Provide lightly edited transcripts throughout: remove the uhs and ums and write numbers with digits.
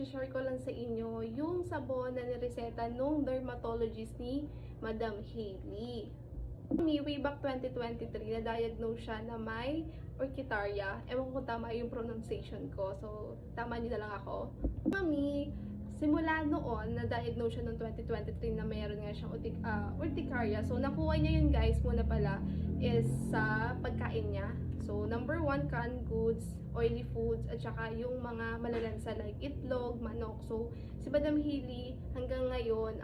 i-share ko lang sa inyo yung sabon na nireseta nung dermatologist ni Madam Hailey. Way back 2023, na-diagnose siya na may urticaria. Ewan ko kung tama yung pronunciation ko. So, tama niyo na lang ako. Mami, simula noon, na-diagnose siya noong 2023 na mayroon nga siyang urticaria. So, nakuha niya yun guys, muna pala, is sa pagkain niya. So, number 1, canned goods, oily foods, at saka yung mga malalansa like itlog, manok. So, si Madam Hailey, hanggang ngayon,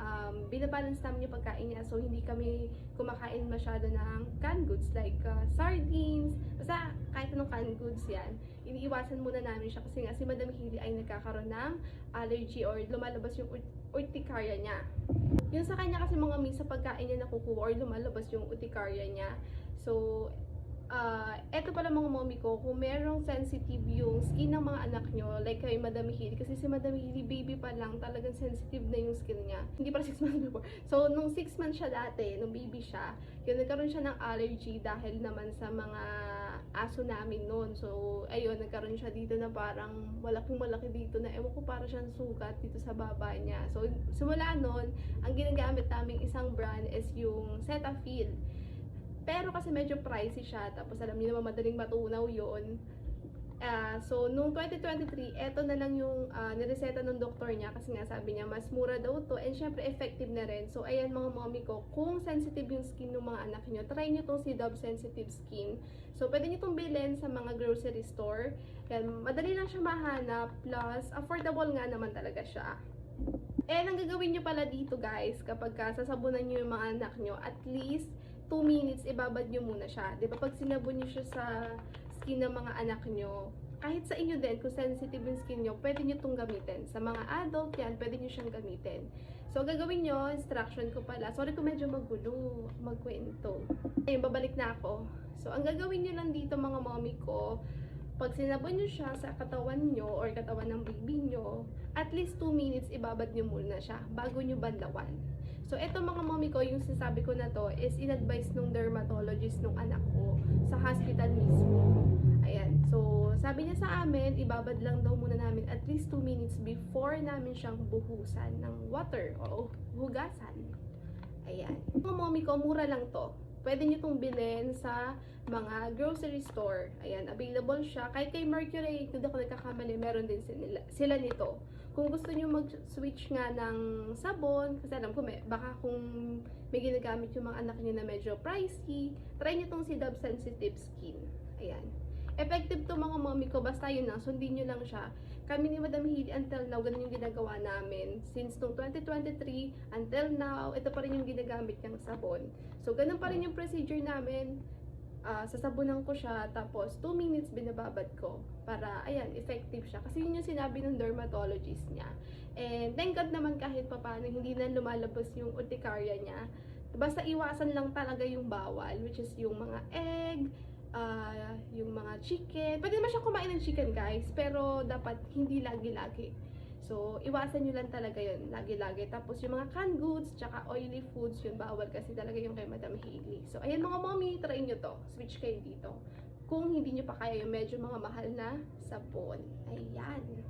binabalance namin yung pagkain niya. So, hindi kami kumakain masyado ng canned goods like sardines. Basta, kahit anong canned goods yan, iniiwasan muna namin siya kasi nga si Madam Hailey ay nagkakaroon ng allergy or lumalabas yung urticaria niya. Yung sa kanya kasi mga sa pagkain niya nakukuha or lumalabas yung urticaria niya. So, eto pala mga mommy ko, kung merong sensitive yung skin ng mga anak nyo, like kay Madam Hailey, kasi si Madam Hailey, baby pa lang, talagang sensitive na yung skin niya. Hindi pa 6 months before. So, nung 6 months siya dati, nung baby siya, yun, nagkaroon siya ng allergy dahil naman sa mga aso namin noon. So, ayun, nagkaroon siya dito na parang malaking-malaki dito na, ewan ko, para siyang sugat dito sa baba niya. So, simula noon, ang ginagamit naming isang brand is yung Cetaphil. Pero kasi medyo pricey siya, tapos alam niyo naman madaling matunaw yun. So, nung 2023, eto na lang yung nireseta ng doktor niya kasi nga sabi niya mas mura daw to and syempre effective na rin. So, ayan mga mommy ko, kung sensitive yung skin ng mga anak niyo, try niyo tong si Dove Sensitive Skin. So, pwede niyo tong bilhin sa mga grocery store. Yan, madali lang siya mahanap, plus affordable nga naman talaga siya. And ang gagawin nyo pala dito guys, kapag sasabunan nyo yung mga anak nyo, at least 2 minutes ibabad nyo muna siya. Diba pag sinabon nyo siya sa skin ng mga anak nyo, kahit sa inyo din, kung sensitive yung skin nyo, pwede nyo itong gamitin. Sa mga adult yan, pwede nyo siyang gamitin. So, gagawin nyo, instruction ko pala. Sorry kung medyo magulo, magkwento. Ayun, babalik na ako. So, ang gagawin nyo lang dito mga mommy ko, pag sinabon nyo siya sa katawan nyo or katawan ng baby nyo, at least 2 minutes ibabad nyo muna siya bago nyo banlawan. So, eto mga mommy ko, yung sinasabi ko na to is in-advise nung dermatologist nung anak ko sa hospital mismo. Ayan. So, sabi niya sa amin, ibabad lang daw muna namin at least 2 minutes before namin siyang buhusan ng water o hugasan. Ayan. Mga mommy ko, mura lang to. Pwede nyo itong bilhin sa mga grocery store. Ayan, available siya. Kahit kay Mercury, hindi ako nagkakamali, meron din sila nito. Kung gusto nyo mag-switch nga ng sabon, kasi alam ko, baka kung may ginagamit yung mga anak nyo na medyo pricey, try nyo itong si Dove Sensitive Skin. Ayan. Effective to mga mommy ko, basta yun lang, sundin nyo lang siya. Kami ni Madam Hailey until now, ganun yung ginagawa namin. Since nung 2023 until now, ito pa rin yung ginagamit niyang sabon. So, ganun pa rin yung procedure namin. Sasabunan ko siya, tapos 2 minutes binababad ko para, ayan, effective siya. Kasi yun yung sinabi ng dermatologist niya. And thank God naman kahit papaano, hindi na lumalabas yung urticaria niya. Basta iwasan lang talaga yung bawal, which is yung mga egg, yung mga chicken. Pwede naman siya kumain ng chicken guys, pero dapat hindi lagi-lagi. So, iwasan nyo lang talaga yun, lagi-lagi. Tapos yung mga canned goods, tsaka oily foods, yun bawal kasi talaga yung kay Madam Hailey. So, ayan mga mommy, try nyo to. Switch kayo dito. Kung hindi nyo pa kaya yung medyo mga mahal na sabon. Ayan.